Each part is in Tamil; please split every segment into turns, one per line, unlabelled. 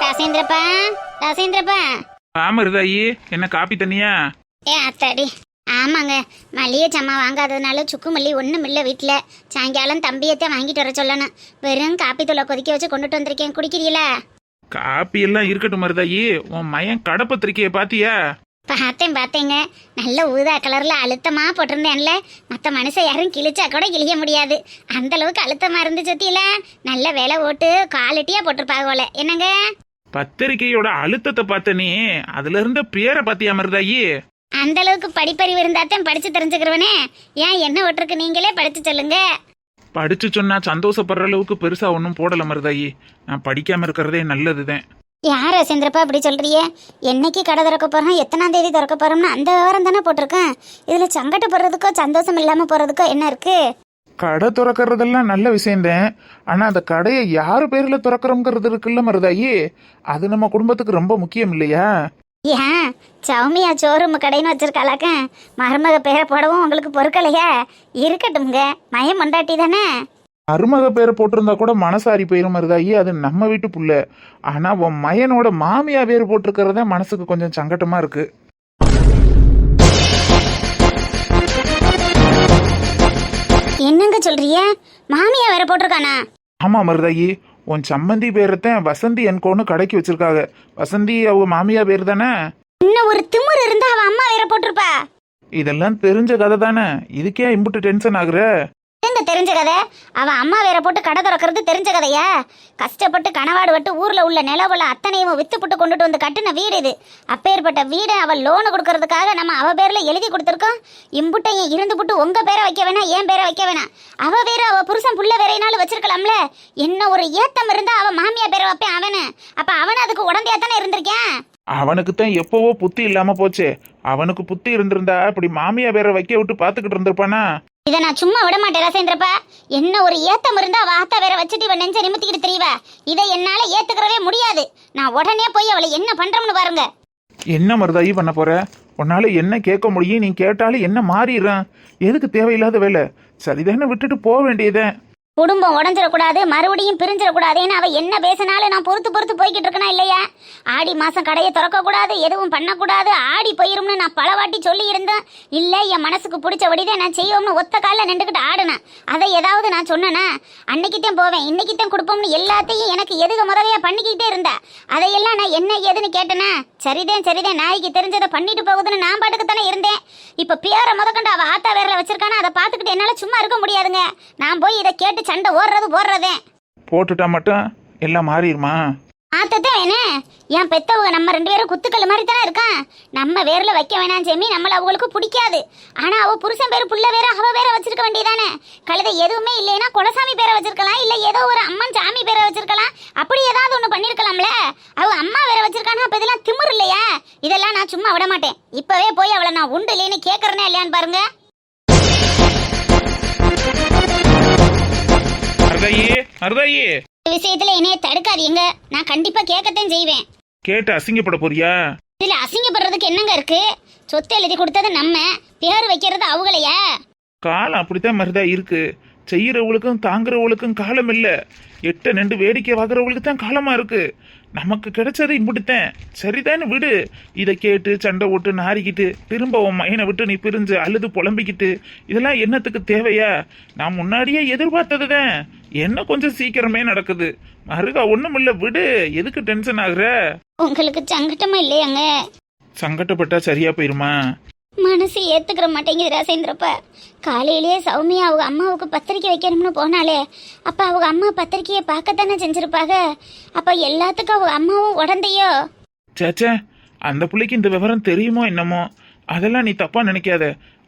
ரசேந்திரப்பா, ரசேந்திரப்பா.
ஆமருதாயி, என்ன காப்பி தண்ணியா?
அத்தாடி, ஆமாங்க. மல்லிகை ஜாமான் வாங்காததுனால சுக்கு மல்லி ஒன்றும் இல்லை வீட்டில். சாயங்காலம் தம்பியத்தான் வாங்கிட்டு வர சொல்லணும். வெறும் காப்பி தூளை கொதிக்க வச்சு கொண்டுட்டு வந்திருக்கேன், குடிக்கிறீங்களா?
காப்பி எல்லாம் இருக்கட்டும் மருதாயி. உன் மயன் கடப்பத்திரிக்கைய பாத்தியா?
பார்த்தேங்க. நல்ல ஊதா கலர்ல அழுத்தமா போட்டிருந்தேன்ல. மற்ற மனுஷன் யாரும் கிழிச்சா கூட கிழிய முடியாது, அந்த அளவுக்கு அழுத்தமா இருந்து சுத்தியில. நல்ல விலை ஓட்டு குவாலிட்டியா போட்டிருப்பாங்க போல. என்னங்க
பத்திரிக்கையோட அழுத்தத்தை பார்த்த நீ அதுல இருந்த பேரை பாத்தியா மருதாயி?
அந்த அளவுக்கு படிப்பறிவு இருந்தாத்தான் படிச்சு தெரிஞ்சுக்கிறவனே. ஏன் என்ன ஓட்டிருக்கு, நீங்களே படிச்சு சொல்லுங்க.
படிச்சு சொன்னா சந்தோஷப்படுற அளவுக்கு பெருசா ஒன்றும் போடல மருதாயி. நான் படிக்காம இருக்கிறதே நல்லதுதான்.
யார் ரசேந்திரப்பா அப்படி சொல்றிய? என்னைக்கு கடை திறக்க போறோம், எத்தனாம் தேதி திறக்க போறோம்னு அந்த விவரம் தானே போட்டிருக்கேன். இதுல சங்கடப்படுறதுக்கோ சந்தோஷம் இல்லாம போறதுக்கோ என்ன இருக்கு?
கடை திறக்கிறதெல்லாம் நல்ல விஷயம்தான். ஆனா அந்த கடையை யாரு பேர்ல திறக்கிறோங்கிறது இருக்குல்ல மருதாயி, அது நம்ம குடும்பத்துக்கு ரொம்ப முக்கியம் இல்லையா?
ஏன் சௌமியா ஷோரூம் கடைன்னு வச்சிருக்காளாக்க, மருமக பேரை போடவும் உங்களுக்கு பொறுக்கலையா? இருக்கட்டும்ங்க, மயம் மண்டாட்டி தானே.
மருமக பேரை போட்டிருந்தா கூட மனசாரி போயிரும் மருதாயி, அது நம்ம வீட்டு புள்ள. ஆனா உன் மயனோட மாமியா பேர் போட்டிருக்கிறத மனசுக்கு கொஞ்சம் சங்கட்டமா இருக்கு.
என்னங்க சொல்றிய? மாமியா வேற போட்டிருக்கானா?
ஆமா மருதாயி, உன் சம்மந்தி பேரத்தான் வசந்தி என்கோன்னு கடைக்கு வச்சிருக்காங்க. வசந்தி அவங்க மாமியா பேர் தானே.
இன்னும் ஒரு திமிரு இருந்தா அவ அம்மா வேற போட்டிருப்பா.
இதெல்லாம் தெரிஞ்ச கதை தானே, இதுக்கே இம்புட்டு டென்ஷன் ஆகுற?
தெரிஞ்ச கதை. அவ அம்மா வேற போட்டு கடை திறக்கிறது தெரிஞ்ச கதையா? கஷ்டப்பட்டு கனவாடு வட்டு ஊர்ல உள்ள நிலவுல அத்தனையும் வித்துப்பட்டு கொண்டுட்டு வந்து கட்டின வீடு இது. அப்பேற்பட்ட வீடை அவ லோனு கொடுக்கறதுக்காக நம்ம அவ பேர்ல எழுதி கொடுத்துருக்கோம். இம்புட்டையும் இருந்து புட்டு உங்க பேரை வைக்க வேணாம், ஏன் பேரை வைக்க வேணாம். அவ வேற அவ புருஷன் புள்ள வேறையினாலும் வச்சிருக்கலாம்ல. என்ன ஒரு ஏத்தம் இருந்தா அவ மாமியா பேரை வைப்பேன் அவனு. அப்ப அவன் அதுக்கு உடந்தையா தானே இருந்திருக்கேன்.
அவனுக்கு தான் எப்பவோ புத்தி இல்லாம போச்சே. அவனுக்கு புத்தி இருந்திருந்தா அப்படி மாமியா பேரை வைக்க விட்டு பாத்துக்கிட்டு இருந்திருப்பானா?
இதை நான் சும்மா விட மாட்டேன் ரசேந்திரப்பா. என்ன ஒரு ஏத்தம் இருந்தா வார்த்தை வேற வச்சுட்டு இவன் நெஞ்ச நிமித்திக்கிட்டு தெரியவ. இதை என்னால ஏத்துக்கிறவே முடியாது. நான் உடனே போய் அவளை என்ன பண்றோம்னு பாருங்க.
என்ன மருதாயி பண்ண போற? உன்னால என்ன கேட்க முடியும்? நீ கேட்டாலும் என்ன மாறிடுறான்? எதுக்கு தேவையில்லாத வேலை? சரிதானே, விட்டுட்டு போக வேண்டியதே.
குடும்பம் உடஞ்சிடக்கூடாது, மறுபடியும் பிரிஞ்சிடக்கூடாதுன்னு அவ என்ன பேசினாலும் நான் பொறுத்து போய்கிட்டு இருக்கனா இல்லையா? ஆடி மாசம் கடையை திறக்க கூடாது, எதுவும் பண்ணக்கூடாது, ஆடி போயிரும்னு நான் பல வாட்டி சொல்லி இருந்தேன். இல்ல என் மனசுக்கு பிடிச்சபடிதான் நான் செய்வோம்னு ஒத்த காலில் நின்றுக்கிட்டு ஆடுனேன். அதை ஏதாவது நான் சொன்னேன்னா அன்னைக்குத்தான் போவேன், இன்னைக்குத்தான் கொடுப்போம்னு எல்லாத்தையும் எனக்கு எதுக முதலையா பண்ணிக்கிட்டே இருந்தேன். அதையெல்லாம் நான் என்ன ஏதுன்னு கேட்டேனா, சரிதான் நாய்க்கு தெரிஞ்சதை பண்ணிட்டு போகுதுன்னு நான் பாட்டுக்கு தானே இருந்தேன். இப்ப பேரை முதக்கண்டு அவ ஆத்தா வேறல வச்சிருக்கானா, அதை பார்த்துக்கிட்டு என்னால சும்மா இருக்க முடியாதுங்க. நான் போய் இதை கேட்டு சண்டை போடுறதே.
போட்டுட்டா மட்டும் எல்லாம் மாறிடுமா?
ஆத்தத்தான் வேணே. என் பெத்தவங்க நம்ம 2 பேரும் குத்துக்கள் மாதிரி தானே இருக்கான். நம்ம வேர்ல வைக்க வேணாம் ஜெமி, நம்மள அவங்களுக்கு பிடிக்காது. ஆனா அவ புருஷன் பேரு புள்ள வேற அவ வேற வச்சிருக்க வேண்டியதானே. கழுதை எதுவுமே இல்லைன்னா குலசாமி பேரை வச்சிருக்கலாம், இல்ல ஏதோ ஒரு அம்மன் சாமி பேரை வச்சிருக்கலாம். அப்படி ஏதாவது ஒண்ணு பண்ணிருக்கலாம்ல. அவ அம்மா வேற வச்சிருக்கானா, அப்ப இதெல்லாம் திமிரு இல்லையா? இதெல்லாம் நான் சும்மா விட மாட்டேன். இப்பவே போய் அவளை நான் உண்டு இல்லைன்னு கேட்கறேனே இல்லையான்னு பாருங்க. விஷயத்துல என்னைய தடுக்காதீங்க, நான் கண்டிப்பா கேட்கத்தான் செய்வேன்.
கேட்டு அசிங்கப்பட போறியா?
இதுல அசிங்கப்படுறதுக்கு என்னங்க இருக்கு? சொத்து எழுதி கொடுத்தது நம்ம, பேர் வைக்கிறது அவங்களையா?
காலம் அப்படித்தான் மருதா இருக்கு. செய்யறவங்களுக்கும் தாங்குறவங்களுக்கும் காலம் இல்ல. எட்ட நின்று வேடிக்கை வாங்குறவங்களுக்கு தான் காலமா இருக்கு. நமக்கு கிடைச்சது இப்படித்தான். சரிதானு விடு. இதை கேட்டு சண்டை ஓட்டு நாரிக்கிட்டு திரும்ப உன் மயனை விட்டு நீ பிரிஞ்சு அழுது புலம்பிக்கிட்டு இதெல்லாம் என்னத்துக்கு தேவையா? நான் முன்னாடியே எதிர்பார்த்ததுதான். என்ன கொஞ்சம் சீக்கிரமே நடக்குது. மருகா ஒண்ணும் இல்ல, விடு. எதுக்கு டென்ஷன் ஆகுற?
உங்களுக்கு சங்கட்டமா இல்லையாங்க?
சங்கட்டப்பட்டா சரியா போயிருமா?
மனசு ஏத்துக்கிற மாட்டேங்குது ரசேந்திரப்பா. காலையிலேயே சௌமியா அவங்க அம்மாவுக்கு பத்திரிக்கை வைக்கணும்னு போனாலே, அப்ப அவங்க அம்மா பத்திரிக்கையை பார்க்கத்தானே செஞ்சிருப்பாங்க. அப்ப எல்லாத்துக்கும் அவங்க அம்மாவும் உடந்தையோ?
சேச்சே, அந்த பிள்ளைக்கு இந்த விவரம் தெரியுமோ என்னமோ? அதெல்லாம் நீ தப்பா நினைக்காத.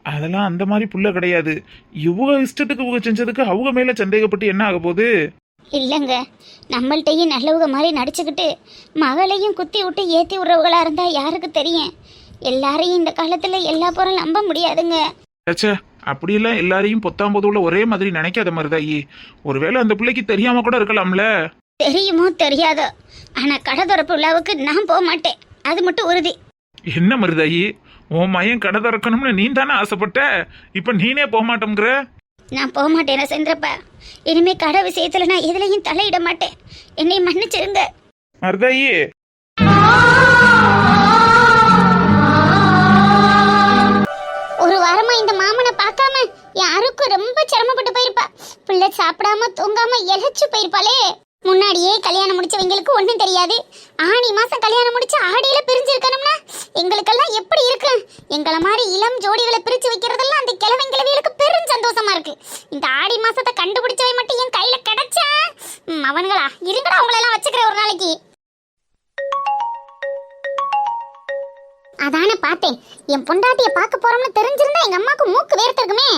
அதெல்லாம் அந்த மாதிரி புள்ள கிடையாது. இவங்க இஷ்டத்துக்கு இவங்க செஞ்சதுக்கு அவங்க மேல சந்தேகப்பட்டு என்ன ஆக போகுது?
இல்லைங்க, நம்மள்கிட்டையும் நல்லவங்க மாதிரி நடிச்சுக்கிட்டு மகளையும் குத்தி விட்டு ஏற்றி விடுறவங்களா இருந்தா யாருக்கு தெரியும்? எல்லாரையும் இந்த காலத்துல எல்லா பொருளும் நம்ப முடியாதுங்க.
அப்படியெல்லாம் எல்லாரையும் பொத்தாம்போதுள்ள ஒரே மாதிரி நினைக்காத மருதாயி. ஒருவேளை அந்த பிள்ளைக்கு தெரியாம கூட இருக்கலாம்ல.
தெரியுமோ தெரியாதோ, ஆனா கடை திறப்பு விழாவுக்கு நான் போக மாட்டேன், அது மட்டும் உறுதி.
என்ன மருதாயி, உன் மயன் கடை திறக்கணும்னு நீ தானே ஆசைப்பட்ட, இப்ப நீனே போக மாட்டோங்கிற?
நான் போக மாட்டேன் சென்றப்பா. இனிமே கடை விஷயத்துல நான் எதுலையும் தலையிட மாட்டேன், என்னை மன்னிச்சிருங்க.
மருதாயி,
ஒரு வாரமா இந்த மாமனை பார்க்காம யாருக்கும் ரொம்ப சிரமப்பட்டு போயிருப்பா. பிள்ளை சாப்பிடாம தூங்காம இழைச்சு போயிருப்பாளே. முன்னாடியே கல்யாணம் முடிச்சவங்களுக்கு ஒண்ணும் தெரியாது. ஆடி மாசம் கல்யாணம் முடிச்சு ஆடியில பிரிஞ்சிருக்கணும்னா எங்களுக்கெல்லாம் எப்படி இருக்கு? எங்களை மாதிரி இளம் ஜோடிகளை பிரிச்சு வைக்கிறதெல்லாம் அந்த கிழவிங்களுக்கு பெரும் சந்தோஷமா இருக்கு. இந்த ஆடி மாசத்தை கண்டுபிடிச்சவை மட்டும் என் கையில கிடைச்சா அவனுங்களா இருங்கடா, உங்களெல்லாம் வச்சுக்கிறேன் ஒரு நாளைக்கு. அதானே பார்த்தேன், என் பொண்டாட்டிய பார்க்க போறோம்னு தெரிஞ்சிருந்தா எங்க அம்மாக்கு மூக்கு வேர்த்திருக்குமே.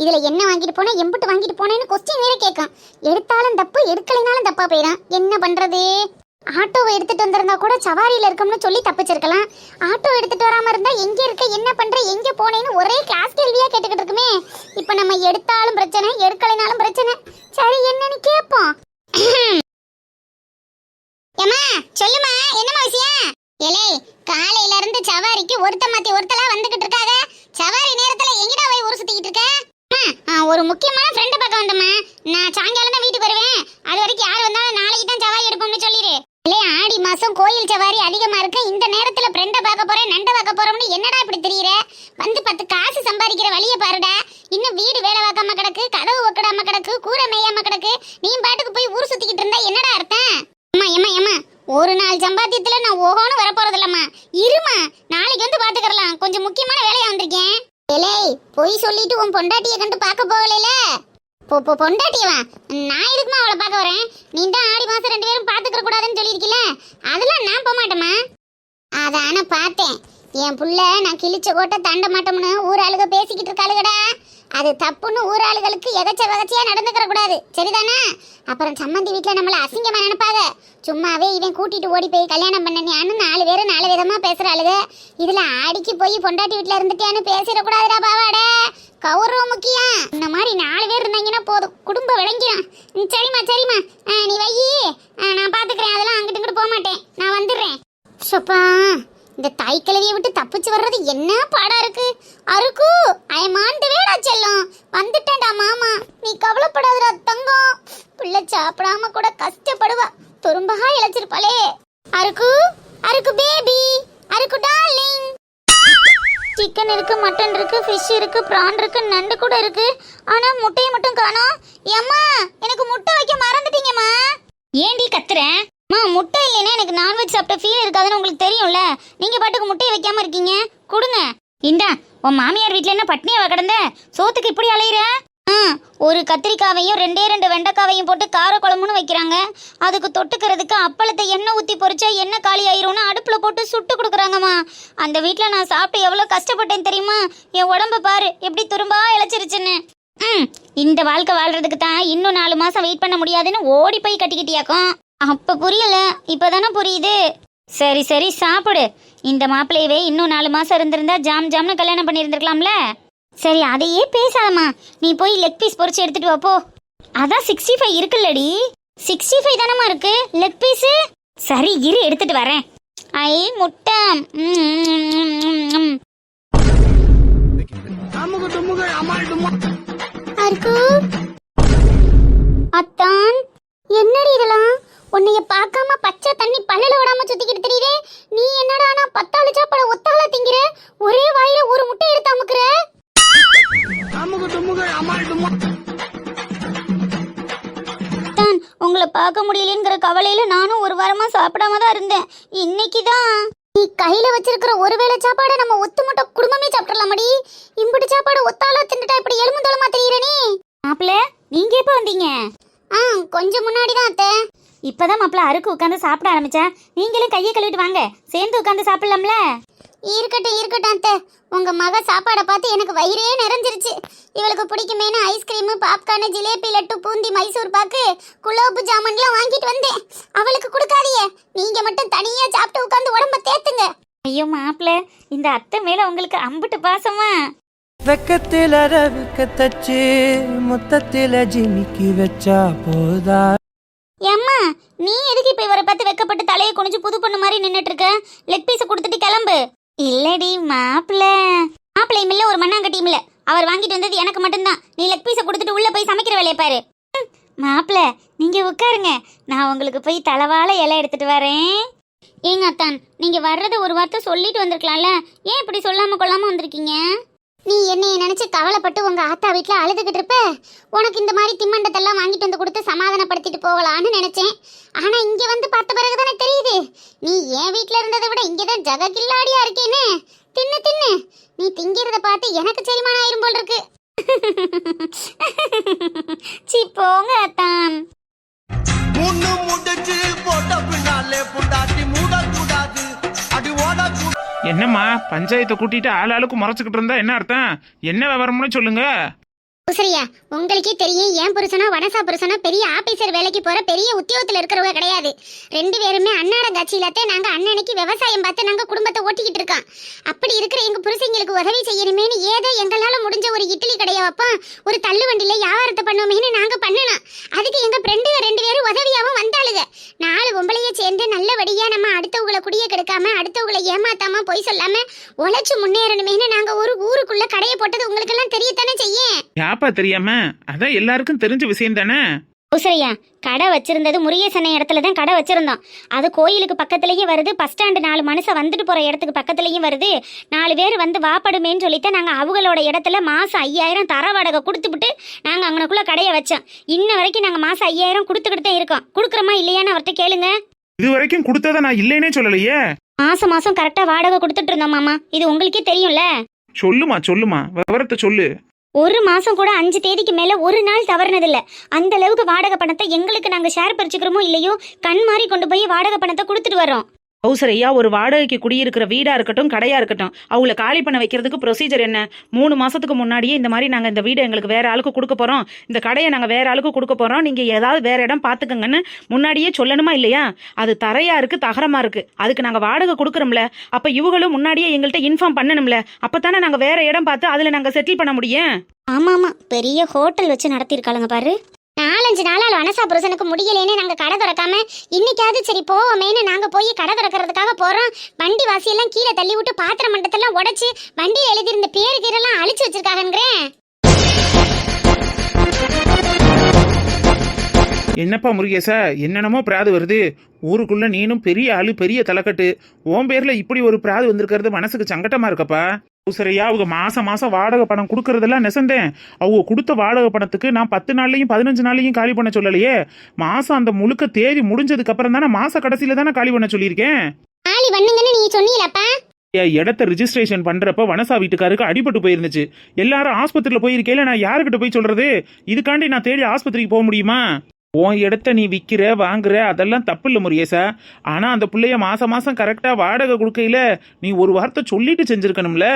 இதுல என்ன வாங்கிட்டு போனேன், எம்பிட்டு வாங்கிட்டு போனேன்னு கொஸ்டின் வேற கேட்கும். எடுத்தாலும் தப்பு, எடுக்கலைனாலும் தப்பா போயிடும். என்ன பண்றது? ஆட்டோவை எடுத்துட்டு வந்திருந்தா கூட சவாரியில இருக்கோம்னு சொல்லி தப்பிச்சிருக்கலாம். ஆட்டோ எடுத்துட்டு வராம இருந்தா எங்க இருக்க, என்ன பண்ற, எங்க போனேன்னு ஒரே கிளாஸ் கேள்வியா கேட்டுக்கிட்டு இருக்குமே. இப்ப நம்ம எடுத்தாலும் பிரச்சனை, எடுக்கலைனாலும் பிரச்சனை. சரி, என்னன்னு கேட்போம். ஏமா சொல்லுமா, என்னமா விஷயம்? ஏலே, காலையில இருந்து சவாரிக்கு ஒருத்த மாத்தி ஒருத்தலா வந்துகிட்டு இருக்காங்க. சவாரி நேரத்துல எங்கடா போய் ஊர் சுத்திக்கிட்டு இருக்க? ஒரு முக்கியமான ஃப்ரெண்ட் பார்க்க வந்தம்மா. நான் சாயங்காலம் தான் வீட்டுக்கு வருவேன். அது வரைக்கும் யார் வந்தாலும் நாளைக்கு தான் சவாரி எடுப்போம்னு சொல்லிடு. இல்ல, ஆடி மாசம் கோயில் சவாரி அதிகமா இருக்கு. இந்த நேரத்துல ஃப்ரெண்ட பார்க்க போறேன், நண்ட பார்க்க போறோம்னு என்னடா இப்படி தெரியற? வந்து 10 காசு சம்பாதிக்கிற வழியை பாருடா. இன்னும் வீடு வேலை பார்க்காம கிடக்கு, கதவு ஒக்கடாம கிடக்கு, கூரை மேயாம கிடக்கு. நீ பாட்டுக்கு போய் ஊர் சுத்திக்கிட்டு இருந்தா என்னடா அர்த்தம்? அம்மா ஏமா ஏமா, ஒரு நாள் சம்பாத்தியத்துல நான் ஓகோன்னு வர போறது இல்லம்மா. இருமா, நாளைக்கு வந்து பாத்துக்கலாம். கொஞ்சம் முக்கியமான வேலையா வந்திருக்கேன். ஏலே, போய் சொல்லிட்டு உன் பொண்டாட்டியை கண்டு பார்க்க போகல. பொண்டாட்டியவா? நான் எதுக்குமா அவளை பார்க்க வரேன்? நீ தான் ஆடி மாசம் 2 பேரும் பாத்துக்கிற கூடாதுன்னு சொல்லியிருக்கல. அதெல்லாம் நான் போக மாட்டேம்மா. அதான பார்த்தேன், என் புள்ள நான் கிழிச்ச கோட்டை தாண்ட மாட்டோம்னு ஊராளுக பேசிக்கிட்டு இருக்காளுகடா. அது தப்புன்னு ஊராளுகளுக்கு எகச்சையா நடந்துக்கிற கூடாது, சரிதானா? அப்புறம் சம்மந்தி வீட்டுல நம்மள அசிங்கமா நினைப்பாங்க. சும்மாவே இவன் கூட்டிட்டு ஓடி போய் கல்யாணம் பண்ணனியான்னு 4 பேரும் 4 விதமா பேசுறாளுக. இதுல ஆடிக்கு போய் பொண்டாட்டி வீட்டுல இருந்துட்டியான்னு பேசிடக்கூடாதுடா பாவாட. கௌரவம் முக்கியம். இந்த மாதிரி 4 பேர் இருந்தாங்கன்னா போதும், குடும்பம் விளங்கிடும். சரிம்மா சரிம்மா, நீ வையி, நான் பாத்துக்கிறேன். அதெல்லாம் அங்கிட்டு இங்கிட்டு போக மாட்டேன், நான் வந்துடுறேன். சப்பா, இந்த தாய் கிழவியை விட்டு தப்பிச்சு வர்றது என்ன பாடா இருக்கு. அருக்கு ஐமாண்டவேடா செல்லம், வந்துட்டேன்டா மாமா. நீ கவலைப்படாதடா தங்கம். பிள்ளை சாப்பிடாம கூட கஷ்டப்படுவா, துரும்பா இழைச்சிருப்பாளே. அருக்கு அருக்கு பேபி, அருக்கு டார்லிங். சிக்கன் இருக்கு, மட்டன் இருக்கு, ஃபிஷ் இருக்கு, பிரான் இருக்கு, நண்டு கூட இருக்கு. ஆனா முட்டையை மட்டும் காணோம். ஏம்மா, எனக்கு முட்டை வைக்க மறந்துட்டீங்கம்மா. ஏண்டி கத்துறேன்? முட்டை இல்லைன்னா எனக்கு நான்வெஜ் சாப்பிட்ட ஃபீல் இருக்காதுன்னு உங்களுக்கு தெரியும்ல. நீங்க பாட்டுக்கு முட்டையை வைக்காம இருக்கீங்க. கொடுங்க. இந்தா, உன் மாமியார் வீட்டுல என்ன பட்னியாவ கிடந்த? சோத்துக்கு இப்படி அலையிற? ஒரு கத்திரிக்காவையும் 2 வெண்டைக்காவையும் போட்டு கார குழம்புன்னு வைக்கிறாங்க. அதுக்கு தொட்டுக்கிறதுக்கு அப்பளத்தை எண்ணெய் ஊற்றி பொரிச்சா எண்ணெய் காலி ஆயிரும்னு அடுப்புல போட்டு சுட்டு கொடுக்குறாங்கம்மா. அந்த வீட்டுல நான் சாப்பிட்டு எவ்வளோ கஷ்டப்பட்டேன் தெரியுமா? என் உடம்ப பாரு எப்படி துரும்பா இழைச்சிருச்சுன்னு. இந்த வாழ்க்கை வாழ்றதுக்கு தான் இன்னும் 4 மாசம் வெயிட் பண்ண முடியாதுன்னு ஓடி போய் கட்டிக்கிட்டியாக்கும். அப்ப புரியல, இப்பதானே புரியுது. சரி சரி சாப்பிடு. இந்த மாப்பிள்ளையவே இன்னும் 4 மாசம் இருந்திருந்தா ஜாம்னு கல்யாணம் பண்ணியிருந்திருக்கலாம்ல. சரி, அதையே பேசாதம்மா. நீ போய் லெக் பீஸ் பொரிச்சு எடுத்துட்டு வா போ. அதான் 65 இருக்குல்லடி. 65 தானம்மா இருக்கு லெக் பீஸ். சரி இரு, எடுத்துட்டு வரேன். ஐ முட்டை. அத்தான், என்னடி இதெல்லாம்? உன்னைய பார்க்காம பச்சை தண்ணி பல்லல விடாம சுத்திக்கிட்டு தெரியுதே. நீ என்னடா நான் 10 ஆளு சாப்பாடு ஒத்தால திங்கிற? ஒரே வாயில ஒரு முட்டை எடுத்து அமுக்குற. உங்களை பார்க்க முடியலங்கிற கவலையில நானும் ஒரு வாரமா சாப்பிடாம தான் இருந்தேன். இன்னைக்குதான் நீ கையில வச்சிருக்கிற ஒருவேளை சாப்பாடு நம்ம ஒத்துமொட்ட குடும்பமே சாப்பிடலாமடி. இம்புட்டு சாப்பாடு ஒத்தாலா தின்னுட்டா இப்படி எலும்புதோலமா தெரியுறனே. மாப்பிள்ள, நீங்க எப்ப வந்தீங்க? கொஞ்சம் முன்னாடிதான் அத்தை. இப்பதான் மாப்பிள்ள அருக்கு உட்காந்து சாப்பிட ஆரம்பிச்சா. நீங்களும் கையை கழுவிட்டு வாங்க, சேர்ந்து உட்காந்து சாப்பிடலாம்ல. இருக்கட்டும் அத்தை. உங்க மக சாப்பாடை பார்த்து எனக்கு வயிறே நிறைஞ்சிருச்சு. இவளுக்கு பிடிக்குமேனு ஐஸ்கிரீமு, பாப்கார்னு, ஜிலேபி, லட்டு, பூந்தி, மைசூர் பாக்கு, குலோப் ஜாமுன்லாம் வாங்கிட்டு வந்தேன். அவளுக்கு கொடுக்காதீங்க, நீங்க மட்டும் தனியா சாப்பிட்டு உட்காந்து உடம்ப தேத்துங்க. ஐயோ மாப்பிள்ள, இந்த அத்தை மேல உங்களுக்கு அம்புட்டு பாசமா?
வெக்கத்தில ரவிக்க தச்சு முத்தத்தில ஜிமிக்கி வச்சா போதா.
ஏம்மா நீ எதுக்கு இப்ப இவரை பார்த்து வெக்கப்பட்டு தலையை குனிஞ்சு புது பொண்ணு மாதிரி நின்னுட்டு இருக்க? லெக் பீஸ் கொடுத்துட்டு கிளம்பு. இல்லடி மாப்பிள்ளையும் இல்ல ஒரு மண்ணாங்கட்டியும் இல்ல. அவர் வாங்கிட்டு வந்தது எனக்கு மட்டும்தான். நீ லெக் பீஸை கொடுத்துட்டு உள்ள போய் சமைக்கிற வேலையை பாரு. மாப்பிள்ள நீங்க உட்காருங்க, நான் உங்களுக்கு போய் தலவாழை இலை எடுத்துட்டு வரேன். ஏங்க அத்தான், நீங்க வர்றதை ஒரு வார்த்தை சொல்லிட்டு வந்திருக்கலாம்ல, ஏன் இப்படி சொல்லாம கொள்ளாம வந்திருக்கீங்க? நீ என்னைய நினைச்சு கவலைப்பட்டு உங்க ஆத்தா வீட்டுல அழுதுகிட்டு இருப்ப. உனக்கு இந்த மாதிரி திம்மண்டத்தெல்லாம் வாங்கிட்டு வந்து கொடுத்து சமாதானப்படுத்திட்டு போகலான்னு நினைச்சேன். ஆனா இங்க வந்து பார்த்த பிறகுதானே தெரியுது நீ என் வீட்டுல இருந்ததை விட இங்கதான் ஜக கில்லாடியா இருக்கேன்னு. தின்னு தின்னு, நீ திங்கிறத பார்த்து எனக்கு செரிமானம் ஆயிரும் போல் இருக்கு. சி போங்க அத்தான்.
முன்னு முடிச்சு போட்ட பின்னாலே புண்டாட்டி மூடக்கூடாது, அடி ஓடக்கூடாது.
என்னம்மா பஞ்சாயத்தை கூட்டிட்டு ஆளாளுக்கு முறைச்சுக்கிட்டு இருந்தா என்ன அர்த்தம்? என்ன விவரம்னு சொல்லுங்க.
சரியா, உங்களுக்கே தெரியும் என் புருஷனா வனசா புருஷனா பெரிய ஆபீசர் வேலைக்கு போற பெரிய உத்தியோகத்துல இருக்கிறவங்க கிடையாது. ரெண்டு பேருமே அன்னாட கட்சியிலத்தே நாங்க அண்ணனுக்கு விவசாயம் பார்த்து நாங்க குடும்பத்தை ஓட்டிக்கிட்டு இருக்கோம். அப்படி இருக்கிற எங்க புருஷங்களுக்கு உதவி செய்யணுமேனு ஏதோ எங்களால முடிஞ்ச ஒரு இட்லி கடையை வைப்போம், ஒரு தள்ளு வண்டியில வியாபாரத்தை பண்ணுவோமேனு நாங்க பண்ணணும். அதுக்கு எங்க ஃப்ரெண்டுங்க ரெண்டு பேரும் உதவியாவும் வந்தாளுங்க. 4 பொம்பளைய சேர்ந்து நல்லபடியா நம்ம அடுத்தவங்களை குடிய கெடுக்காம அடுத்தவங்களை ஏமாத்தாம பொய் சொல்லாம உழைச்சு முன்னேறணுமேனு நாங்க ஒரு ஊருக்குள்ள கடையை போட்டது உங்களுக்கு எல்லாம் தெரியத்தானே செய்யும்.
யாப்பா தெரியாம? அதான் எல்லாருக்கும் தெரிஞ்ச விஷயம் தானே.
சரியா, கடை வச்சிருந்தது முருகேசனை இடத்துல தான் கடை வச்சிருந்தோம். அது கோயிலுக்கு பக்கத்துலயும் வருது, பஸ் ஸ்டாண்டு 4 மனுஷன் வந்துட்டு போற இடத்துக்கு பக்கத்துலயும் வருது. 4 பேர் வந்து வாப்படுமேன்னு சொல்லிட்டு நாங்க அவங்களோட இடத்துல மாசம் 5000 தர வாடகை கொடுத்துட்டு நாங்க அங்கனக்குள்ள கடையை வச்சோம். இன்ன வரைக்கும் நாங்க மாசம் 5000 கொடுத்துக்கிட்டு தான் இருக்கோம். கொடுக்குறோமா இல்லையான்னு அவர்கிட்ட கேளுங்க.
இது வரைக்கும் கொடுத்ததை நான் இல்லைன்னே சொல்லலையே.
மாசம் கரெக்டா வாடகை கொடுத்துட்டு இருந்தோம் மாமா, இது உங்களுக்கே தெரியும்ல.
சொல்லுமா விவரத்தை சொல்லு.
ஒரு மாசம் கூட 5 தேதிக்கு மேல ஒரு நாள் தவறுனதில்ல. அந்த அளவுக்கு வாடகை பணத்தை எங்களுக்கு நாங்க ஷேர் பறிச்சுக்கிறோமோ இல்லையோ கண் மாதிரி கொண்டு போய் வாடகை பணத்தை கொடுத்துட்டு வரோம்.
ஹவுசரையா ஒரு வாடகைக்கு குடியிருக்கிற வீடா இருக்கட்டும் கடையா இருக்கட்டும், அவங்கள காலி பண்ண வைக்கிறதுக்கு ப்ரொசீஜர் என்ன? 3 மாசத்துக்கு முன்னாடியே இந்த மாதிரி நாங்க இந்த வீடை எங்களுக்கு வேற ஆளுக்கு கொடுக்க போறோம், இந்த கடையை நாங்க வேற ஆளுக்கு கொடுக்க போறோம், நீங்க ஏதாவது வேற இடம் பாத்துக்கங்கன்னு முன்னாடியே சொல்லணுமா இல்லையா? அது தரையா இருக்கு, தகரமா இருக்கு, அதுக்கு நாங்க வாடகை கொடுக்குறோம்ல. அப்ப இவங்களும் முன்னாடியே எங்கள்கிட்ட இன்ஃபார்ம் பண்ணணும்ல. அப்பதானே நாங்க வேற இடம் பார்த்து அதுல நாங்க செட்டில் பண்ண முடியும்.
ஆமா பெரிய ஹோட்டல் வச்சு நடத்திருக்காளுங்க பாரு. 4-5 நாளால் வனசா புருஷனுக்கு முடியலேன்னு நாங்க கடை திறக்காம இன்னைக்காவது சரி போவோமேன்னு நாங்க போய் கடை திறக்கிறதுக்காக போறோம். வண்டி வாசியெல்லாம் கீழே தள்ளி விட்டு பாத்திர மண்டத்தெல்லாம் உடைச்சு வண்டியில் எழுதியிருந்த பேரு கீரெல்லாம் அழிச்சு வச்சிருக்காங்கிறேன்.
என்னப்பா முருகேசா, என்னென்னமோ பிராது வருது. ஊருக்குள்ள நீனும் பெரிய ஆளு, பெரிய தலைக்கட்டு. உன் பேர்ல இப்படி ஒரு பிராது வந்திருக்கிறது மனசுக்கு சங்கட்டமா இருக்கப்பா. சரியா, அவங்க மாசம் வாடகை பணம் கொடுக்கறதெல்லாம் நெசந்தேன். அவங்க கொடுத்த வாடகை பணத்துக்கு நான் 10 நாள்லையும் 15 நாள்லையும் காலி பண்ண சொல்லலையே. மாசம் அந்த முழுக்க தேதி முடிஞ்சதுக்கு அப்புறம் தானே மாச கடைசியில தானே காலி பண்ண சொல்லியிருக்கேன்.
காலி பண்ணுங்கன்னு நீ சொன்னீலப்பா.
இடத்த ரிஜிஸ்ட்ரேஷன் பண்றப்ப வனசா வீட்டுக்காருக்கு அடிபட்டு போயிருந்துச்சு. எல்லாரும் ஆஸ்பத்திரியில போயிருக்கேல, நான் யாருக்கிட்ட போய் சொல்றது? இதுக்காண்டி நான் தேடி ஆஸ்பத்திரிக்கு போக முடியுமா? உன் இடத்த நீ விற்கிற வாங்குற அதெல்லாம் தப்பு இல்லை முருகேசா. ஆனா அந்த பிள்ளைய மாசம் கரெக்டா வாடகை கொடுக்கையில நீ ஒரு வார்த்தை சொல்லிட்டு செஞ்சிருக்கணும்ல.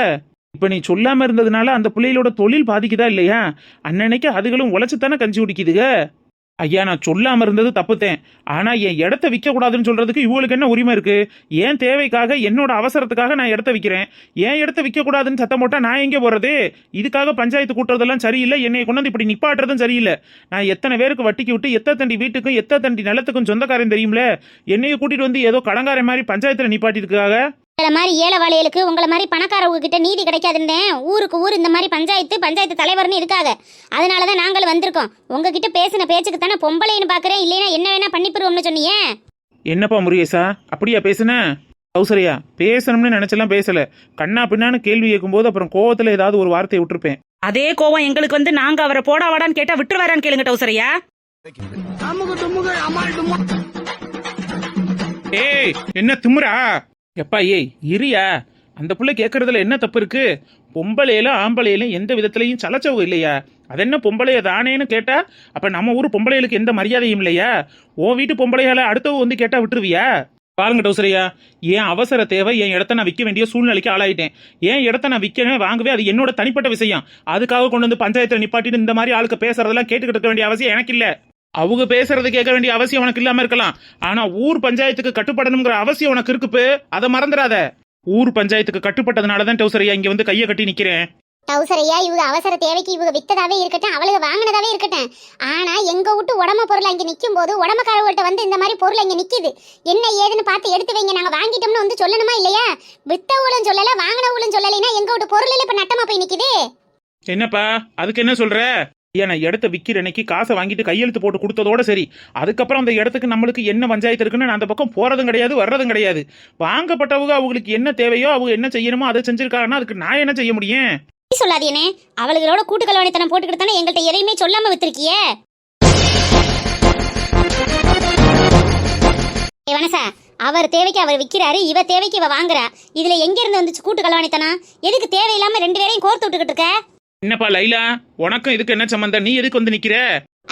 இப்ப நீ சொல்லாம இருந்ததுனால அந்த பிள்ளைகளோட தொழில் பாதிக்குதா இல்லையா? அன்னன்னைக்கு அதுகளும் உழைச்சுத்தானே கஞ்சி குடிக்குதுக. ஐயா, நான் சொல்லாம இருந்தது தப்புத்தேன். ஆனா என் இடத்த விற்க கூடாதுன்னு சொல்றதுக்கு இவங்களுக்கு என்ன உரிமை இருக்கு? ஏன் தேவைக்காக என்னோட அவசரத்துக்காக நான் இடத்த விற்கிறேன். என் இடத்த விற்க கூடாதுன்னு சத்தம் போட்டா நான் எங்கே போறது? இதுக்காக பஞ்சாயத்து கூட்டுறதெல்லாம் சரியில்லை, என்னை கொண்டு வந்து இப்படி நிப்பாட்டுறதும் சரியில்லை. நான் எத்தனை பேருக்கு வட்டிக்கு விட்டு எத்தனை தண்டி வீட்டுக்கும் எத்தனை தண்டி நிலத்துக்கும் சொந்தக்காரன் தெரியும்ல. என்னைய கூட்டிட்டு வந்து ஏதோ கடங்கார மாதிரி பஞ்சாயத்துல நிப்பாட்டிருக்காங்க.
இந்த மாதிரி ஏழைவாளிகளுக்கு உங்களை மாதிரி பணக்காரவங்க கிட்ட நீதி கிடைக்காதுன்னு ஊருக்கு ஊர் இந்த மாதிரி பஞ்சாயத்து தலைவர்னு இருக்காங்க. அதனாலதான் நாங்களும் வந்திருக்கோம். உங்ககிட்ட பேசின பேச்சுக்கு தானே பொம்பளைன்னு பாக்குறேன், இல்லைன்னா என்ன வேணா பண்ணிப்பிருவோம்னு சொன்னீங்க.
என்னப்பா முருகேசா, அப்படியா பேசுன? சௌசரியா, பேசணும்னு நினைச்செல்லாம் பேசல. கண்ணா பின்னான்னு கேள்வி கேட்கும்போது அப்புறம் கோவத்துல ஏதாவது ஒரு வார்த்தையை விட்டுருப்பேன்.
அதே கோவம் எங்களுக்கு வந்து நாங்க அவரை போடா வாடான்னு கேட்டா விட்டு வரான்னு கேளுங்க டவுசரையா.
ஏய், என்ன திமுறா? எப்பா ஏய் இரியா, அந்த புள்ள கேட்கறதுல என்ன தப்பு இருக்கு? பொம்பளையிலும் ஆம்பளையிலும் எந்த விதத்திலையும் சலச்சவு இல்லையா? அது என்ன பொம்பளைய தானேன்னு கேட்டா அப்ப நம்ம ஊர் பொம்பளைகளுக்கு எந்த மரியாதையும் இல்லையா? ஓ வீட்டு பொம்பளையால அடுத்தவ வந்து கேட்டா விட்டுருவியா? பாருங்க டவுசரியா, என் அவசர தேவை என் இடத்த நான் விற்க வேண்டிய சூழ்நிலைக்கு ஆளாயிட்டேன். என் இடத்த நான் விற்கவே வாங்கவே அது என்னோட தனிப்பட்ட விஷயம். அதுக்காக கொண்டு வந்து பஞ்சாயத்துல நிப்பாட்டிட்டு இந்த மாதிரி ஆளுக்கு பேசுறதெல்லாம் கேட்டுக்கிட்டு இருக்க வேண்டிய அவசியம் எனக்கு இல்ல. அவங்க பேசுறது கேட்க வேண்டிய அவசியம் உனக்கு இல்லாம இருக்கலாம். ஆனா ஊர் பஞ்சாயத்துக்கு கட்டுப்படணுங்கிற அவசியம் உனக்கு இருக்குப்பு, அதை மறந்துடாத. ஊர் பஞ்சாயத்துக்கு கட்டுப்பட்டதுனாலதான் டவுசரியா இங்க வந்து கையை கட்டி நிக்கிறேன்.
டவுசரையா இவங்க அவசர தேவைக்கு இவங்க வித்ததாவே இருக்கட்டும், அவளுக்கு வாங்கினதாவே இருக்கட்டும். ஆனா எங்க விட்டு உடம்ப பொருள் இங்க நிக்கும் போது உடம்பக்காரவங்கள்ட்ட வந்து இந்த மாதிரி பொருள் இங்க நிக்குது, என்ன ஏதுன்னு பார்த்து எடுத்து வைங்க, நாங்க வாங்கிட்டோம்னு வந்து சொல்லணுமா இல்லையா? வித்தவளும் சொல்லல வாங்கினவளும் சொல்லலைன்னா எங்க விட்டு பொருள் இப்ப நட்டமா போய் நிக்குது.
என்னப்பா அதுக்கு என்ன சொல்ற? ஏன் நான் இடத்த விற்கிற அன்னைக்கு காசை வாங்கிட்டு கையெழுத்து போட்டு கொடுத்ததோட சரி. அதுக்கப்புறம் அந்த இடத்துக்கு நம்மளுக்கு என்ன பஞ்சாயத்து இருக்குன்னு நான் அந்த பக்கம் போறதும் கிடையாது வர்றதும் கிடையாது. வாங்கப்பட்டவங்க அவங்களுக்கு என்ன தேவையோ அவங்க என்ன செய்யணுமோ அதை செஞ்சிருக்காங்கன்னா அதுக்கு நான் என்ன செய்ய முடியும்?
சொல்லாதீனே, அவளுகளோட கூட்டு கலவாணித்தனம் போட்டுக்கிட்டு தானே எங்கள்கிட்ட எதையுமே சொல்லாம வித்திருக்கியே. வனசா, அவர் தேவைக்கு அவர் விற்கிறாரு, இவ தேவைக்கு இவ வாங்குறா. இதுல எங்க இருந்து வந்துச்சு கூட்டு கலவாணித்தனம்? எதுக்கு தேவையில்லாம ரெண்டு பேரையும் கோர்த்து விட்டுக்கிட்டு இருக்க?
என்னப்பா லைலா, உனக்கும் இதுக்கு என்ன சம்பந்தம்? நீ எதுக்கு வந்து நிக்கிற?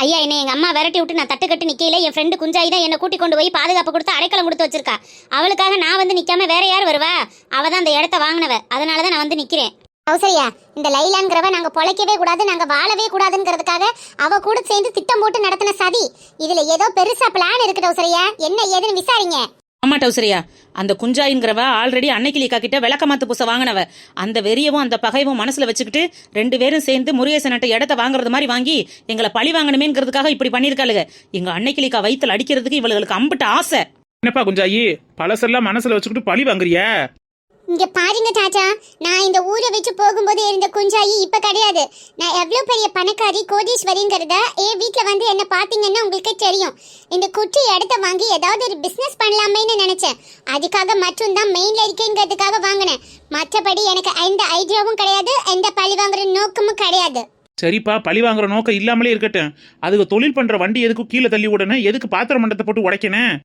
ஐயா, என்ன எங்க அம்மா விரட்டி விட்டு நான் தட்டு கட்டு நிக்கையில என் ஃப்ரெண்டு குஞ்சாயி தான் என்ன கூட்டி கொண்டு போய் பாதுகாப்பு கொடுத்து அடைக்கலம் கொடுத்து வச்சிருக்கா. அவளுக்காக நான் வந்து நிக்காம வேற யார் வருவா? அவ தான் அந்த இடத்த வாங்கினவ, அதனாலதான் நான் வந்து நிக்கிறேன். அவசரியா, இந்த லைலாங்கிறவ நாங்க பொழைக்கவே கூடாது, நாங்க வாழவே கூடாதுங்கிறதுக்காக அவ கூட சேர்ந்து திட்டம் போட்டு நடத்தின சதி. இதுல ஏதோ பெருசா பிளான் இருக்குது அவசரியா, என்ன ஏதுன்னு விசாரிங்க.
ஆமா டவுசரியா, அந்த குஞ்சாயிங்கிறவ ஆல்ரெடி அன்னைக்கிளிக்கா கிட்ட விளக்கமாத்து பூசை வாங்கினவ. அந்த வெறியவும் அந்த பகைவும் மனசுல வச்சுக்கிட்டு ரெண்டு பேரும் சேர்ந்து முருகேசன்ட்ட இடத்த வாங்குறது மாதிரி வாங்கி எங்களை பழி வாங்கணுமேங்கிறதுக்காக இப்படி பண்ணிருக்காளுங்க. எங்க அன்னைக்கிளிக்கா வயித்துல அடிக்கிறதுக்கு இவளுக்கு அம்பிட்ட ஆசை.
என்னப்பா குஞ்சாயி, பழசெல்லாம் மனசுல வச்சுக்கிட்டு பழி வாங்குறிய?
இங்க பாருங்க தாத்தா, நான் இந்த ஊரை வச்சு போகும்போது இருந்த குஞ்சாயி இப்ப கிடையாது. நான் எவ்வளவு பெரிய பணக்காரி கோடீஸ்வரிங்கிறத என் வீட்டுல வந்து என்ன பாத்தீங்கன்னா உங்களுக்கு தெரியும். இந்த குட்டி இடத்த வாங்கி ஏதாவது ஒரு பிசினஸ் பண்ணலாமேன்னு நினைச்சேன். அதுக்காக மட்டும்தான் மெயின்ல இருக்கேங்கிறதுக்காக வாங்கினேன். மற்றபடி எனக்கு எந்த ஐடியாவும் கிடையாது, எந்த பழி வாங்குற நோக்கமும் கிடையாது.
சரிப்பா, பழி வாங்குற நோக்கம் இல்லாமலே இருக்கட்டும். அதுக்கு தொழில் பண்ற வண்டி எதுக்கு கீழே தள்ளி விடணும்? எதுக்கு பாத்திர மண்டத்தை போட்டு உடைக்கணும்?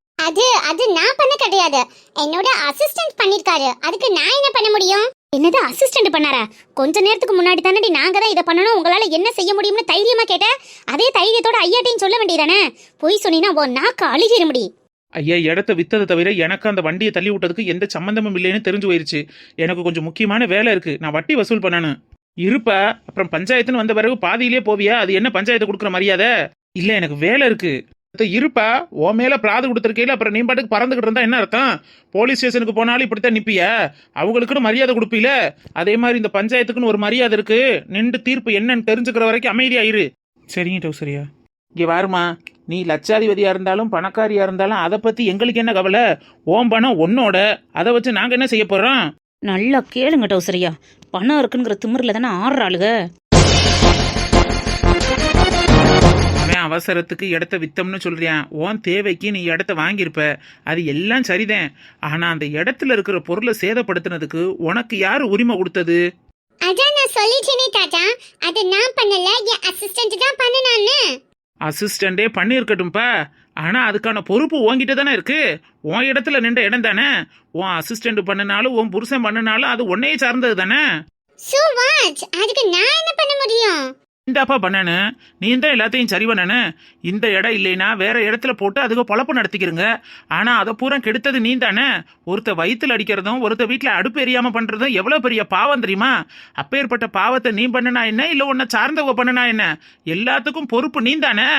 அது நான் பண்ண கிடையாது, என்னோட அசிஸ்டன்ட் பண்ணிருக்காரு. அதுக்கு நான் என்ன பண்ண முடியும்? என்னது அசிஸ்டன்ட் பண்ணாரா? கொஞ்ச நேரத்துக்கு முன்னாடி தானடி நாங்க தான் இதை பண்ணணும், உங்களால என்ன செய்ய முடியும்னு தைரியமா கேட்ட. அதே தைரியத்தோட ஐயாட்டையும் சொல்ல வேண்டியதானே? போய் சொன்னீங்கன்னா உன் நாக்கு அழுகிற முடி.
ஐயா, இடத்த வித்ததை தவிர எனக்கு அந்த வண்டியை தள்ளி விட்டதுக்கு எந்த சம்பந்தமும் இல்லைன்னு தெரிஞ்சு போயிருச்சு. எனக்கு கொஞ்சம் முக்கியமான வேலை இருக்கு, நான் வட்டி வசூல் பண்ணணும். இருப்பா, அப்புறம் பஞ்சாயத்துன்னு வந்த பிறகு பாதியிலே போவியா? அது என்ன பஞ்சாயத்து கொடுக்குற மரியாதை? இல்ல, எனக்கு வேலை இருக்கு. இருப்பா, உன் மேல பிராது கொடுத்துருக்கையில அப்புறம் நீ பாட்டுக்கு பறந்துகிட்டு இருந்தா என்ன அர்த்தம்? போலீஸ் ஸ்டேஷனுக்கு போனாலும் இப்படித்தான் நிப்பிய? அவங்களுக்குன்னு மரியாதை கொடுப்பீல, அதே மாதிரி இந்த பஞ்சாயத்துக்குன்னு ஒரு மரியாதை இருக்கு. நின்று தீர்ப்பு என்னன்னு தெரிஞ்சுக்கிற வரைக்கும் அமைதியாயிரு. சரிங்க டவுசரியா. இங்க வாருமா, நீ லட்சாதிபதியா இருந்தாலும் பணக்காரியா இருந்தாலும் அதை பத்தி எங்களுக்கு என்ன கவலை? ஓம் பணம் உன்னோட, அதை வச்சு நாங்க என்ன செய்ய போறோம்?
நல்லா கேளுங்க டவுசரியா, பணம் இருக்குங்கிற திமிரில் தானே ஆடுறாளுக.
அவன் அவசரத்துக்கு இடத்த வித்தம்னு சொல்றியான். உன் தேவைக்கு நீ இடத்த வாங்கியிருப்ப, அது எல்லாம் சரிதான். ஆனா அந்த இடத்துல இருக்கிற பொருளை சேதப்படுத்தினதுக்கு உனக்கு யாரு உரிமை கொடுத்தது?
அதான் நான் சொல்லிட்டேனே தாத்தா, அது நான் பண்ணல, என் அசிஸ்டன்ட் தான் பண்ணுனானே.
அசிஸ்டண்டே பண்ணியிருக்கட்டும்பா, ஆனா அதுக்கான பொறுப்பு உன்கிட்ட தானே இருக்கு. உன் இடத்துல நின்ற இடம் தானே. உன் அசிஸ்டன்ட் பண்ணினாலும் உன் புருஷன் பண்ணினாலும் அது உன்னையே சார்ந்தது தானே.
சோ வாட், அதுக்கு நான் என்ன பண்ண முடியும்?
இந்தாப்பா பண்ணனு, நீ தான் எல்லாத்தையும் சரி பண்ணனு. இந்த இடம் இல்லைன்னா வேற இடத்துல போட்டு அதுக்கு பொழப்பு நடத்திக்கிறங்க. ஆனா அதை பூரா கெடுத்தது நீ தானே. ஒருத்த வயிற்றுல அடிக்கிறதும் ஒருத்த வீட்டுல அடுப்பு எரியாம பண்றதும் எவ்வளவு பெரிய பாவம் தெரியுமா? அப்பேற்பட்ட பாவத்தை நீ பண்ணனா என்ன, இல்ல உன்னை சார்ந்தவ பண்ணனா என்ன, எல்லாத்துக்கும் பொறுப்பு நீ தானே.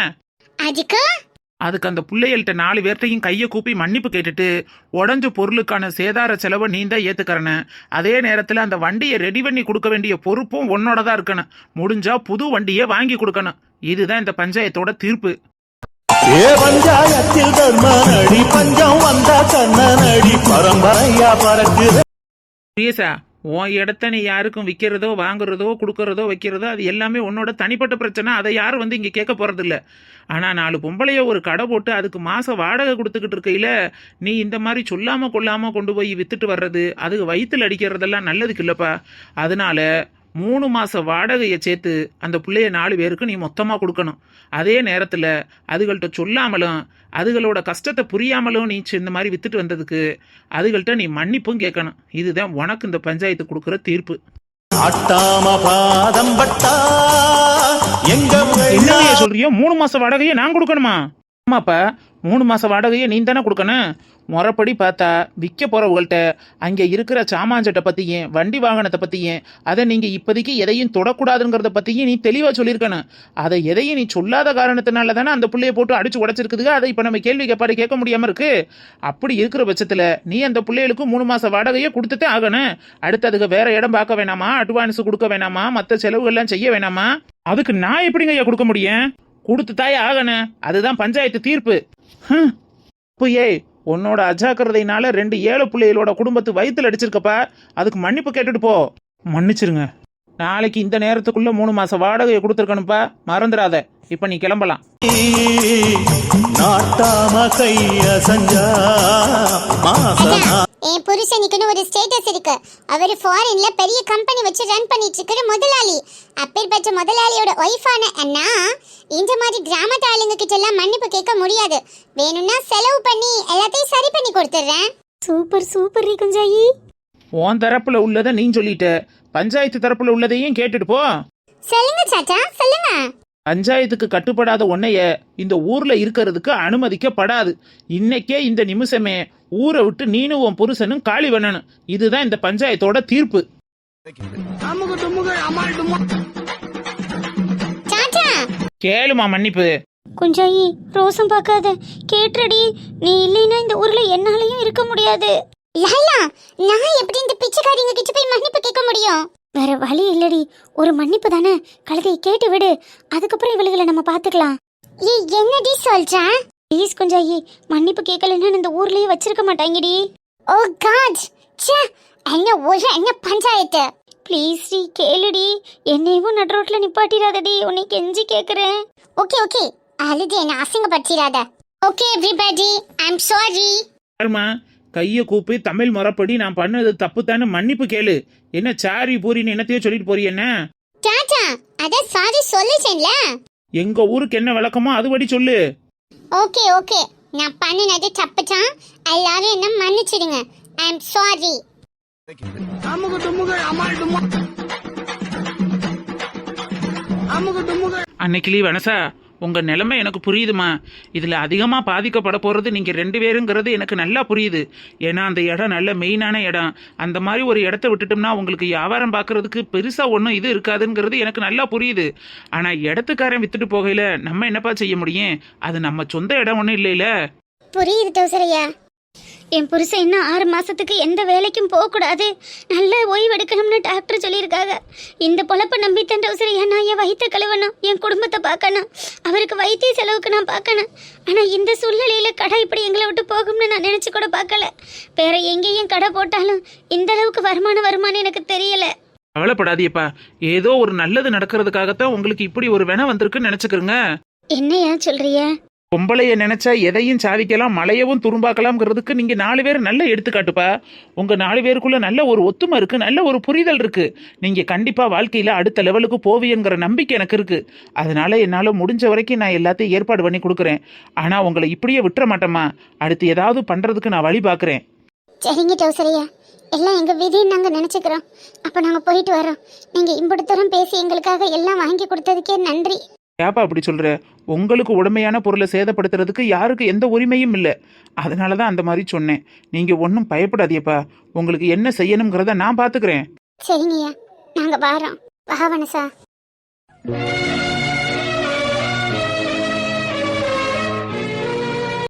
அதுக்கு அந்த பிள்ளைகள்கிட்ட 4 பேர்ட்டையும் கையை கூப்பி மன்னிப்பு கேட்டுட்டு உடஞ்ச பொருளுக்கான சேதார செலவை நீ தான் ஏத்துக்கறன. அதே நேரத்தில் அந்த வண்டியை ரெடி பண்ணி கொடுக்க வேண்டிய பொறுப்பும் உன்னோட தான் இருக்கணும். முடிஞ்சா புது வண்டியை வாங்கி கொடுக்கணும். இதுதான் இந்த பஞ்சாயத்தோட தீர்ப்பு.
பஞ்சாயத்தில் தர்மனடி பஞ்சம் வந்த கண்ணனடி பரம்பரையா பறக்குது.
உன் இடத்த நீ யாருக்கும் விற்கிறதோ வாங்குறதோ கொடுக்கறதோ வைக்கிறதோ அது எல்லாமே உன்னோட தனிப்பட்ட பிரச்சனை. அதை யாரும் வந்து இங்கே கேட்க போறது இல்லை. ஆனால் 4 பொம்பளைய ஒரு கடை போட்டு அதுக்கு மாதம் வாடகை கொடுத்துக்கிட்டு இருக்கையில நீ இந்த மாதிரி சொல்லாமல் கொள்ளாமல் கொண்டு போய் வித்துட்டு வர்றது, அதுக்கு வயிற்றுல அடிக்கிறதெல்லாம் நல்லதுக்கு இல்லைப்பா. அதனால 3 மாத வாடகையை சேர்த்து அந்த பிள்ளைய 4 பேருக்கு நீ மொத்தமாக கொடுக்கணும். அதே நேரத்தில் அதுகள்கிட்ட சொல்லாமலும் அதுகளோட கஷ்டத்தை புரியாமலும் நீ இந்த மாதிரி வித்துட்டு வந்ததுக்கு அதுகள்கிட்ட நீ மன்னிப்பும் கேட்கணும். இதுதான் உனக்கு இந்த பஞ்சாயத்து கொடுக்குற தீர்ப்பு.
என்ன
சொல்றியோ? 3 மாச வாடகையை நான் கொடுக்கணுமா? ஆமாப்பா 3 மாசம் வாடகையை நீ தானே கொடுக்கணும். முறைப்படி பார்த்தா விற்க போறவங்கள்ட்ட அங்கே இருக்கிற சாமான்சட்டை பற்றியும் வண்டி வாகனத்தை பற்றியும் அதை நீங்கள் இப்போதைக்கு எதையும் தொடக்கூடாதுங்கிறத பற்றியும் நீ தெளிவாக சொல்லியிருக்கணும். அதை எதையும் நீ சொல்லாத காரணத்தினால தானே அந்த பிள்ளையை போட்டு அடிச்சு உடைச்சிருக்குதுங்க. அதை இப்போ நம்ம கேள்வி கேட்பாடு கேட்க முடியாமல் இருக்கு. அப்படி இருக்கிற பட்சத்தில் நீ அந்த பிள்ளைகளுக்கு 3 மாசம் வாடகையை கொடுத்துட்டே ஆகணும். அடுத்து அதுக்கு வேற இடம் பார்க்க வேணாமா, அட்வான்ஸ் கொடுக்க வேணாமா, மற்ற செலவுகள்லாம் செய்ய வேணாமா? அதுக்கு நான் எப்படிங்க ஐயா கொடுக்க முடியும்? கொடுத்து தாயே ஆகணும். அதுதான் பஞ்சாயத்து தீர்ப்பு. இப்பயே உன்னோட அஜாக்கிரதையினால 2 ஏழை பிள்ளைகளோட குடும்பத்து வயித்துல அடிச்சிருக்கப்பா. அதுக்கு மன்னிப்பு கேட்டுட்டு போ. மன்னிச்சிருங்க. நாளைக்கு இந்த நேரத்துக்குள்ள 3 மாசம் வாடகையை கொடுத்துருக்கணும்ப்பா, மறந்துடாத. இப்ப நீ கிளம்பலாம்.
நாட்டாம கைய சஞ்சா மாசனா
என் புருஷனுக்குன்னு ஒரு ஸ்டேட்டஸ் இருக்கு. அவர் ஃபாரின்ல பெரிய கம்பெனி வச்சு ரன் பண்ணிட்டு இருக்கிற முதலாளி. அப்பேற்பட்ட முதலாளியோட ஒய்ஃபான அண்ணா இந்த மாதிரி கிராமத்து ஆளுங்க கிட்ட எல்லாம் மன்னிப்பு கேட்க முடியாது. வேணும்னா செலவு பண்ணி எல்லாத்தையும் சரி பண்ணி கொடுத்துட்றேன்.
சூப்பர் சூப்பர் ரீ குஞ்சாயி.
உன் தரப்புல உள்ளதை நீ சொல்லிட்ட, பஞ்சாயத்து தரப்புல உள்ளதையும் கேட்டுட்டு போ.
சொல்லுங்க சாச்சா சொல்லுங்க.
பஞ்சாயத்துக்கு கட்டுப்படாத உன்னைய இந்த ஊர்ல இருக்கிறதுக்கு அனுமதிக்கப்படாது. இன்னைக்கே இந்த நிமிஷமே ஊரை விட்டு நீனும் உன் புருஷனும் காலி பண்ணணும். இதுதான் இந்த பஞ்சாயத்தோட தீர்ப்பு.
சாச்சா
கேளுமா மன்னிப்பு.
குஞ்சாயி ரோசம் பார்க்காத, கேட்டுடி. நீ இல்லைன்னா இந்த ஊர்ல என்னாலையும் இருக்க முடியாது.
லைலா, நான் எப்படி இந்த பிச்சைக்காரிங்க கிட்ட போய் மன்னிப்பு கேட்க முடியும்?
வேற வழி இல்லடி, ஒரு மன்னிப்பு தானே. கழுதையை கேட்டு விடு, அதுக்கப்புறம் இவளுகளை நம்ம பாத்துக்கலாம்.
ஏய் என்னடி சொல்ற?
ப்ளீஸ் குஞ்சாயி, மன்னிப்பு கேட்கலன்னா இந்த ஊர்லயே வச்சிருக்க மாட்டாங்கடி.
ஓ காட், ச்சே, என்ன ஒரு என்ன பஞ்சாயத்து.
ப்ளீஸ் டி கேளுடி, என்னையும் நடு ரோட்ல நிப்பாட்டிடாதடி, உன்னை கெஞ்சி கேக்குறேன்.
ஓகே ஓகே, அழுது என்ன அசிங்கப்படுத்திடாத. Okay everybody, I am sorry.
ஆமா, கையை கூப்பி தமிழ் முறைப்படி நான் பண்ணது தப்பு தானே மன்னிப்பு கேளு. என்ன சாரி பூரின்னு என்னத்தையோ சொல்லிட்டு போறீ என்ன?
சாச்சா அத சாரி சொல்லிட்டேன்ல.
எங்க ஊருக்கு என்ன விளக்கமோ அதுபடி சொல்லு.
ஓகே ஓகே, நான் பண்ணினது தப்புதான். எல்லாரும் என்ன மன்னிச்சிடுங்க. ஐ அம் சாரி.
அன்னைக்கு வனசா, உங்க நிலைமை எனக்கு புரியுதுமா. இதுல அதிகமா பாதிக்கப்பட போறது நீங்க 2 பேருங்கிறது எனக்கு நல்லா புரியுது. ஏன்னா அந்த இடம் நல்ல மெயினான இடம். அந்த மாதிரி ஒரு இடத்த விட்டுட்டோம்னா உங்களுக்கு வியாபாரம் பார்க்கறதுக்கு பெருசா ஒன்றும் இது இருக்காதுங்கிறது எனக்கு நல்லா புரியுது. ஆனா இடத்துக்காரன் வித்துட்டு போகையில நம்ம என்னப்பா செய்ய முடியும்? அது நம்ம சொந்த இடம் ஒன்றும் இல்லைல.
புரியுது தோசரையா.
என் புருஷன் இன்னும் 6 மாசத்துக்கு எந்த வேலைக்கும் போகக்கூடாது, நல்ல ஓய்வு எடுக்கணும்னு டாக்டர் சொல்லியிருக்காங்க. இந்த பொழப்ப நம்பித்தேன் டவுசரையா. நான் என் வயிற்ற கழுவணும், என் குடும்பத்தை பார்க்கணும், அவருக்கு வைத்திய செலவுக்கு நான் பார்க்கணும். ஆனா இந்த சூழ்நிலையில கடை இப்படி எங்களை விட்டு போகும்னு நான் நினைச்சு கூட பார்க்கல. வேற எங்கேயும் கடை போட்டாலும் இந்த அளவுக்கு வருமானம் எனக்கு தெரியல.
கவலைப்படாதீப்பா, ஏதோ ஒரு நல்லது நடக்கிறதுக்காகத்தான் உங்களுக்கு இப்படி ஒரு வினை வந்திருக்குன்னு நினைச்சுக்கிறேங்க.
என்னையா சொல்றிய?
பொம்பளைய நினைச்சா எதையும் சாதிக்கலாம், மலையவும் துரும்பாக்கலாம்ங்கிறதுக்கு நீங்க 4 பேர் நல்ல எடுத்துக்காட்டுப்பா. உங்க 4 பேருக்குள்ள நல்ல ஒரு ஒத்துமை இருக்கு, நல்ல ஒரு புரிதல் இருக்கு. நீங்க கண்டிப்பா வாழ்க்கையில அடுத்த லெவலுக்கு போவீங்கிற நம்பிக்கை எனக்கு இருக்கு. அதனால என்னால முடிஞ்ச வரைக்கும் நான் எல்லாத்தையும் ஏற்பாடு பண்ணி கொடுக்குறேன். ஆனா உங்களை இப்படியே விட்டுற மாட்டேம்மா. அடுத்து ஏதாவது பண்றதுக்கு நான் வழி பார்க்குறேன்.
சரிங்க டவுசரையா, எல்லாம் எங்க விதின்னு நாங்க நினைச்சுக்கிறோம். அப்ப நாங்க போயிட்டு வரோம். நீங்க இம்புடுத்தரம் பேசி எங்களுக்காக எல்லாம் வாங்கி கொடுத்ததுக்கே நன்றி.
ஏப்பா அப்படி சொல்ற? உங்களுக்கு உடமையான பொருளை சேதப்படுத்துறதுக்கு யாருக்கு எந்த உரிமையும் இல்லை. அதனால தான் அந்த மாதிரி சொன்னேன். நீங்க ஒன்றும் பயப்படாதீப்பா. உங்களுக்கு என்ன செய்யணுங்கிறத நான் பாத்துக்கிறேன்.
சரிங்கய்யா, நாங்க வாரோம். வா வனசா.